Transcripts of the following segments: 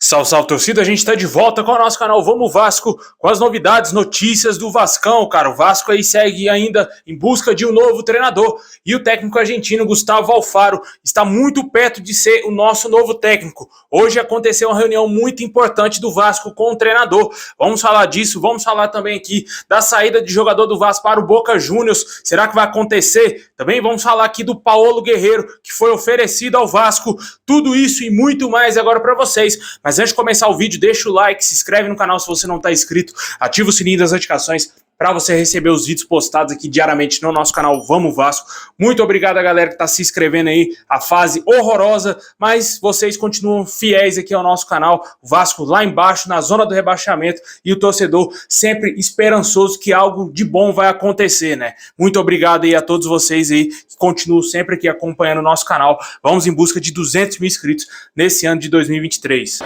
Salve, salve, torcida, a gente tá de volta com o nosso canal Vamos Vasco, com as novidades, notícias do Vascão, cara. O Vasco aí segue ainda em busca de um novo treinador e o técnico argentino Gustavo Alfaro está muito perto de ser o nosso novo técnico. Hoje aconteceu uma reunião muito importante do Vasco com o treinador. Vamos falar disso, vamos falar também aqui da saída de jogador do Vasco para o Boca Juniors. Será que vai acontecer? Também vamos falar aqui do Paulo Guerreiro, que foi oferecido ao Vasco. Tudo isso e muito mais agora para vocês. Mas antes de começar o vídeo, deixa o like, se inscreve no canal se você não está inscrito, ativa o sininho das notificações para você receber os vídeos postados aqui diariamente no nosso canal Vamos Vasco. Muito obrigado a galera que está se inscrevendo aí, a fase horrorosa, mas vocês continuam fiéis aqui ao nosso canal, o Vasco lá embaixo, na zona do rebaixamento, e o torcedor sempre esperançoso que algo de bom vai acontecer, né? Muito obrigado aí a todos vocês aí que continuam sempre aqui acompanhando o nosso canal. Vamos em busca de 200 mil inscritos nesse ano de 2023.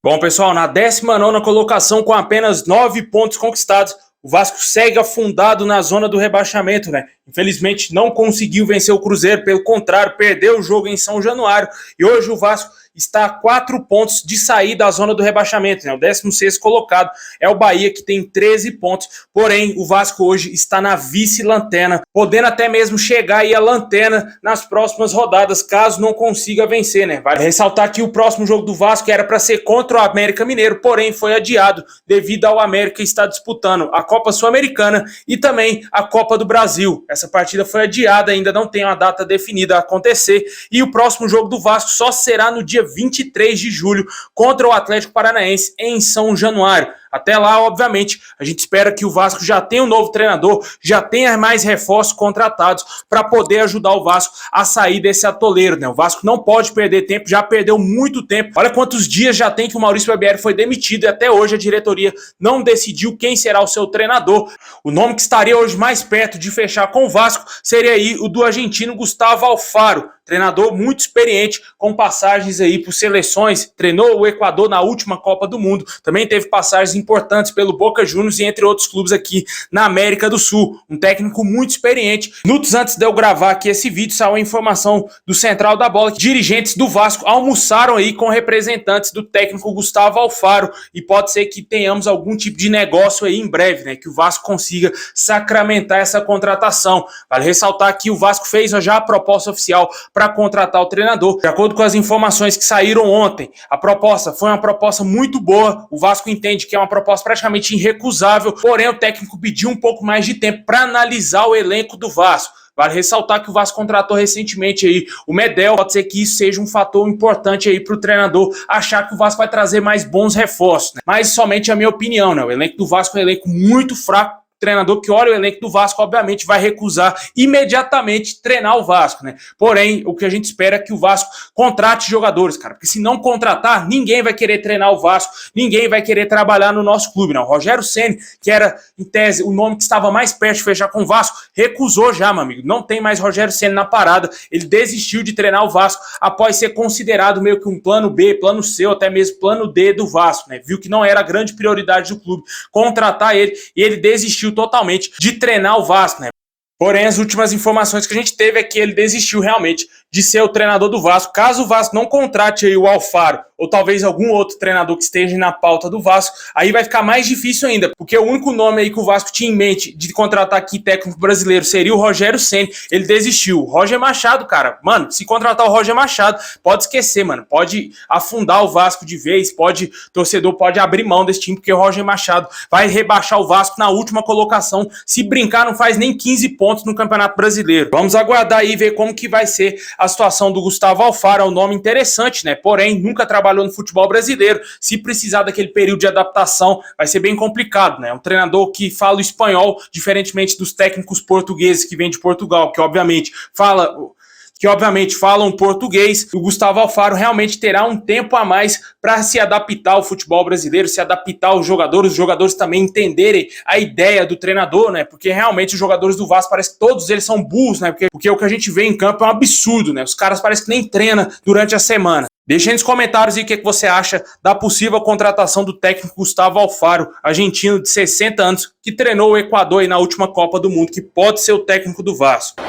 Bom, pessoal, na 19ª colocação com apenas 9 pontos conquistados, o Vasco segue afundado na zona do rebaixamento, né? Infelizmente não conseguiu vencer o Cruzeiro, pelo contrário, perdeu o jogo em São Januário e hoje o Vasco está a 4 pontos de sair da zona do rebaixamento, né? O 16º colocado é o Bahia, que tem 13 pontos, porém o Vasco hoje está na vice-lanterna, podendo até mesmo chegar aí à lanterna nas próximas rodadas, caso não consiga vencer, né? Vale ressaltar que o próximo jogo do Vasco era para ser contra o América Mineiro, porém foi adiado devido ao América estar disputando a Copa Sul-Americana e também a Copa do Brasil. Essa partida foi adiada, ainda não tem uma data definida a acontecer, e o próximo jogo do Vasco só será no dia 23 de julho contra o Atlético Paranaense em São Januário. Até lá, obviamente, a gente espera que o Vasco já tenha um novo treinador, já tenha mais reforços contratados para poder ajudar o Vasco a sair desse atoleiro, né? O Vasco não pode perder tempo, já perdeu muito tempo. Olha quantos dias já tem que o Maurício Barbieri foi demitido e até hoje a diretoria não decidiu quem será o seu treinador. O nome que estaria hoje mais perto de fechar com o Vasco seria aí o do argentino Gustavo Alfaro, treinador muito experiente, com passagens aí por seleções, treinou o Equador na última Copa do Mundo, também teve passagens importantes pelo Boca Juniors e entre outros clubes aqui na América do Sul. Um técnico muito experiente. Minutos antes de eu gravar aqui esse vídeo, saiu a informação do Central da Bola que dirigentes do Vasco almoçaram aí com representantes do técnico Gustavo Alfaro e pode ser que tenhamos algum tipo de negócio aí em breve, né? Que o Vasco consiga sacramentar essa contratação. Vale ressaltar que o Vasco fez já a proposta oficial para contratar o treinador. De acordo com as informações que saíram ontem, a proposta foi uma proposta muito boa. O Vasco entende que é uma proposta praticamente irrecusável, porém o técnico pediu um pouco mais de tempo para analisar o elenco do Vasco. Vale ressaltar que o Vasco contratou recentemente aí o Medel, pode ser que isso seja um fator importante aí para o treinador achar que o Vasco vai trazer mais bons reforços, né? Mas somente a minha opinião, né? O elenco do Vasco é um elenco muito fraco. Treinador que olha o elenco do Vasco, obviamente, vai recusar imediatamente treinar o Vasco, né? Porém, o que a gente espera é que o Vasco contrate jogadores, cara, porque se não contratar, ninguém vai querer treinar o Vasco, ninguém vai querer trabalhar no nosso clube, né? O Rogério Ceni, que era, em tese, o nome que estava mais perto de fechar com o Vasco, recusou já, meu amigo. Não tem mais Rogério Ceni na parada, ele desistiu de treinar o Vasco após ser considerado meio que um plano B, plano C, ou até mesmo plano D do Vasco, né? Viu que não era a grande prioridade do clube contratar ele, e ele desistiu totalmente de treinar o Vasco, né? Porém, as últimas informações que a gente teve é que ele desistiu realmente de ser o treinador do Vasco. Caso o Vasco não contrate aí o Alfaro ou talvez algum outro treinador que esteja na pauta do Vasco, aí vai ficar mais difícil ainda, porque o único nome aí que o Vasco tinha em mente de contratar aqui técnico brasileiro seria o Rogério Ceni. Ele desistiu. O Roger Machado, cara, mano, se contratar o Roger Machado, pode esquecer, mano, pode afundar o Vasco de vez, torcedor pode abrir mão desse time, porque o Roger Machado vai rebaixar o Vasco na última colocação. Se brincar, não faz nem 15 pontos no Campeonato Brasileiro. Vamos aguardar aí e ver como que vai ser a situação do Gustavo Alfaro. É um nome interessante, né? Porém, nunca trabalhou no futebol brasileiro. Se precisar daquele período de adaptação, vai ser bem complicado, né? Um treinador que fala espanhol, diferentemente dos técnicos portugueses que vêm de Portugal, que obviamente falam português. O Gustavo Alfaro realmente terá um tempo a mais para se adaptar ao futebol brasileiro, se adaptar aos jogadores, os jogadores também entenderem a ideia do treinador, né? Porque realmente os jogadores do Vasco parece que todos eles são burros, né? Porque o que a gente vê em campo é um absurdo, né? Os caras parecem que nem treinam durante a semana. Deixa aí nos comentários aí o que você acha da possível contratação do técnico Gustavo Alfaro, argentino de 60 anos, que treinou o Equador aí na última Copa do Mundo, que pode ser o técnico do Vasco.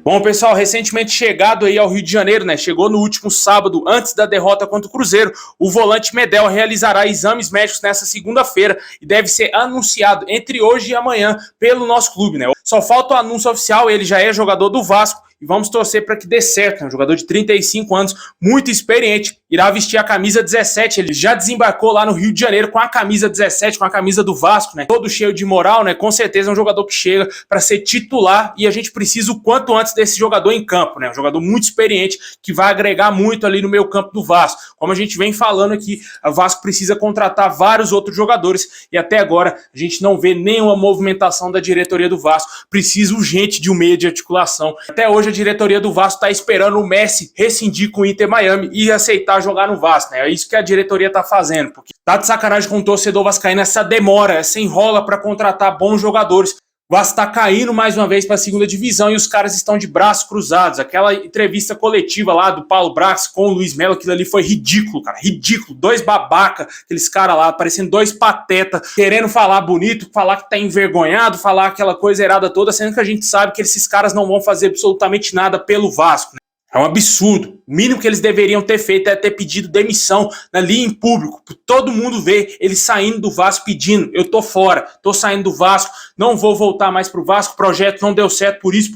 Bom, pessoal, recentemente chegado aí ao Rio de Janeiro, né? Chegou no último sábado, antes da derrota contra o Cruzeiro. O volante Medel realizará exames médicos nessa segunda-feira e deve ser anunciado entre hoje e amanhã pelo nosso clube, né? Só falta o anúncio oficial, ele já é jogador do Vasco. E vamos torcer para que dê certo, né? Um jogador de 35 anos, muito experiente, irá vestir a camisa 17. Ele já desembarcou lá no Rio de Janeiro com a camisa 17, com a camisa do Vasco, né? Todo cheio de moral, né? Com certeza é um jogador que chega para ser titular e a gente precisa o quanto antes desse jogador em campo, né? Um jogador muito experiente que vai agregar muito ali no meio campo do Vasco. Como a gente vem falando aqui, o Vasco precisa contratar vários outros jogadores e até agora a gente não vê nenhuma movimentação da diretoria do Vasco. Precisa urgente de um meio de articulação. Até hoje a diretoria do Vasco está esperando o Messi rescindir com o Inter Miami e aceitar jogar no Vasco, né? É isso que a diretoria está fazendo, porque tá de sacanagem com o torcedor vascaíno essa demora, essa enrola para contratar bons jogadores. O Vasco está caindo mais uma vez para a segunda divisão e os caras estão de braços cruzados. Aquela entrevista coletiva lá do Paulo Brax com o Luiz Melo, aquilo ali foi ridículo, cara. Ridículo. Dois babaca, aqueles caras lá, parecendo dois patetas, querendo falar bonito, falar que tá envergonhado, falar aquela coisa errada toda, sendo que a gente sabe que esses caras não vão fazer absolutamente nada pelo Vasco, né? É um absurdo. O mínimo que eles deveriam ter feito é ter pedido demissão ali em público, para todo mundo ver eles saindo do Vasco pedindo: eu tô fora, tô saindo do Vasco, não vou voltar mais pro Vasco, o projeto não deu certo por isso,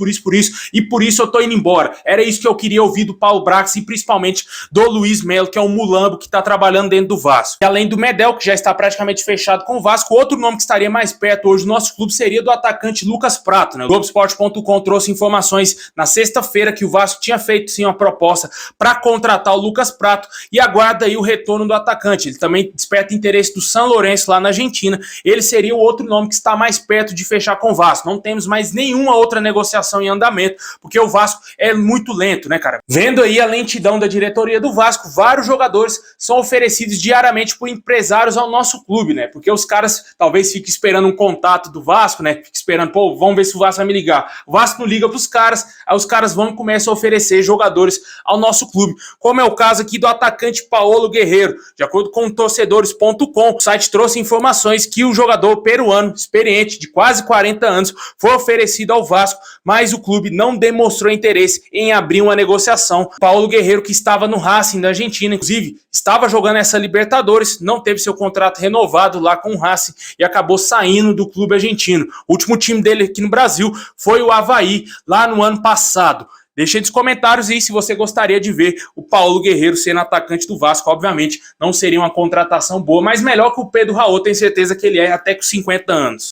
e por isso eu tô indo embora. Era isso que eu queria ouvir do Paulo Brax e principalmente do Luiz Melo, que é um mulambo que tá trabalhando dentro do Vasco. E além do Medel, que já está praticamente fechado com o Vasco, outro nome que estaria mais perto hoje do nosso clube seria do atacante Lucas Prato, né? O Globoesporte.com trouxe informações na sexta-feira que o Vasco tinha feito sim uma proposta para contratar o Lucas Prato e aguarda aí o retorno do atacante. Ele também desperta interesse do San Lorenzo lá na Argentina. Ele seria o outro nome que está mais perto de fechar com o Vasco. Não temos mais nenhuma outra negociação em andamento, porque o Vasco é muito lento, né, cara? Vendo aí a lentidão da diretoria do Vasco, vários jogadores são oferecidos diariamente por empresários ao nosso clube, né? Porque os caras talvez fiquem esperando um contato do Vasco, né? Fiquem esperando, pô, vamos ver se o Vasco vai me ligar. O Vasco não liga pros caras, aí os caras vão e começam a oferecer jogadores ao nosso clube, como é o caso aqui do atacante Paulo Guerreiro. De acordo com o torcedores.com, o site trouxe informações que o jogador peruano, experiente, de quase 40 anos, foi oferecido ao Vasco, mas o clube não demonstrou interesse em abrir uma negociação. Paulo Guerreiro, que estava no Racing da Argentina, inclusive estava jogando essa Libertadores, não teve seu contrato renovado lá com o Racing e acabou saindo do clube argentino. O último time dele aqui no Brasil foi o Avaí, lá no ano passado. Deixe aí nos comentários aí se você gostaria de ver o Paulo Guerreiro sendo atacante do Vasco. Obviamente não seria uma contratação boa, mas melhor que o Pedro Raul, tenho certeza que ele é até com 50 anos.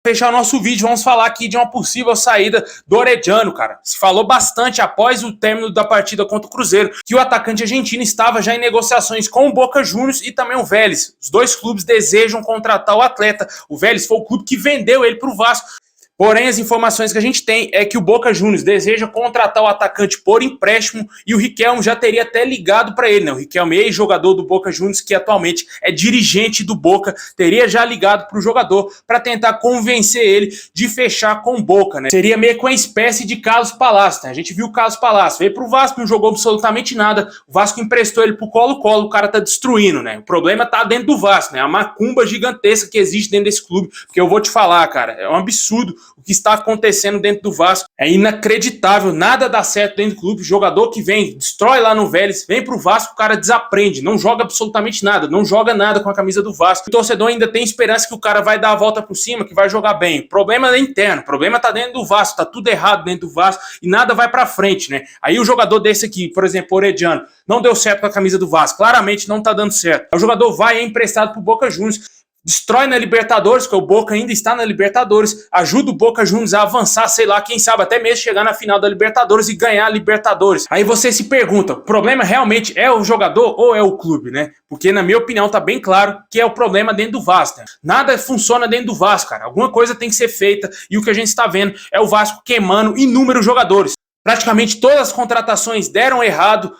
Fechar o nosso vídeo, vamos falar aqui de uma possível saída do Orediano, cara. Se falou bastante após o término da partida contra o Cruzeiro que o atacante argentino estava já em negociações com o Boca Juniors e também o Vélez. Os dois clubes desejam contratar o atleta. O Vélez foi o clube que vendeu ele para o Vasco. Porém, as informações que a gente tem é que o Boca Juniors deseja contratar o atacante por empréstimo e o Riquelme já teria até ligado para ele, né? O Riquelme, ex-jogador do Boca Juniors, que atualmente é dirigente do Boca, teria já ligado para o jogador para tentar convencer ele de fechar com o Boca, né? Seria meio que uma espécie de Carlos Palácio, né? A gente viu o Carlos Palácio, veio para o Vasco, não jogou absolutamente nada, o Vasco emprestou ele para o Colo-Colo, o cara tá destruindo, né? O problema tá dentro do Vasco, né? A macumba gigantesca que existe dentro desse clube, porque eu vou te falar, cara, é um absurdo o que está acontecendo dentro do Vasco. É inacreditável, nada dá certo dentro do clube. O jogador que vem, destrói lá no Vélez, vem pro Vasco, o cara desaprende, não joga absolutamente nada, não joga nada com a camisa do Vasco. O torcedor ainda tem esperança que o cara vai dar a volta por cima, que vai jogar bem. O problema é interno, o problema tá dentro do Vasco, tá tudo errado dentro do Vasco e nada vai pra frente, né? Aí o jogador desse aqui, por exemplo, Orediano, não deu certo com a camisa do Vasco, claramente não tá dando certo. O jogador vai e é emprestado pro Boca Juniors, destrói na Libertadores, porque o Boca ainda está na Libertadores, ajuda o Boca Juniors a avançar, sei lá, quem sabe até mesmo chegar na final da Libertadores e ganhar a Libertadores. Aí você se pergunta, o problema realmente é o jogador ou é o clube, né? Porque na minha opinião tá bem claro que é o problema dentro do Vasco, né? Nada funciona dentro do Vasco, cara. Alguma coisa tem que ser feita e o que a gente está vendo é o Vasco queimando inúmeros jogadores. Praticamente todas as contratações deram errado.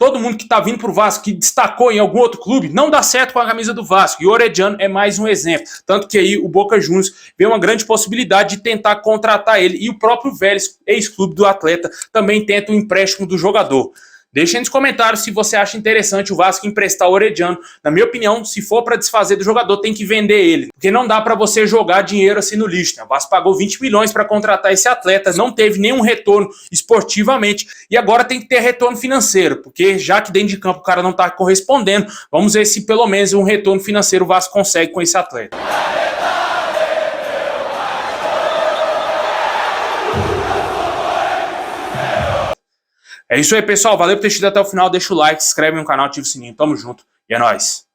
Todo mundo que está vindo para o Vasco, que destacou em algum outro clube, não dá certo com a camisa do Vasco. E o Orediano é mais um exemplo. Tanto que aí o Boca Juniors vê uma grande possibilidade de tentar contratar ele. E o próprio Vélez, ex-clube do atleta, também tenta o empréstimo do jogador. Deixa aí nos comentários se você acha interessante o Vasco emprestar o Orediano. Na minha opinião, se for para desfazer do jogador, tem que vender ele. Porque não dá para você jogar dinheiro assim no lixo, né? O Vasco pagou 20 milhões para contratar esse atleta, não teve nenhum retorno esportivamente e agora tem que ter retorno financeiro, porque já que dentro de campo o cara não está correspondendo, vamos ver se pelo menos um retorno financeiro o Vasco consegue com esse atleta. É isso aí, pessoal. Valeu por ter assistido até o final. Deixa o like, se inscreve no canal, ativa o sininho. Tamo junto e é nóis.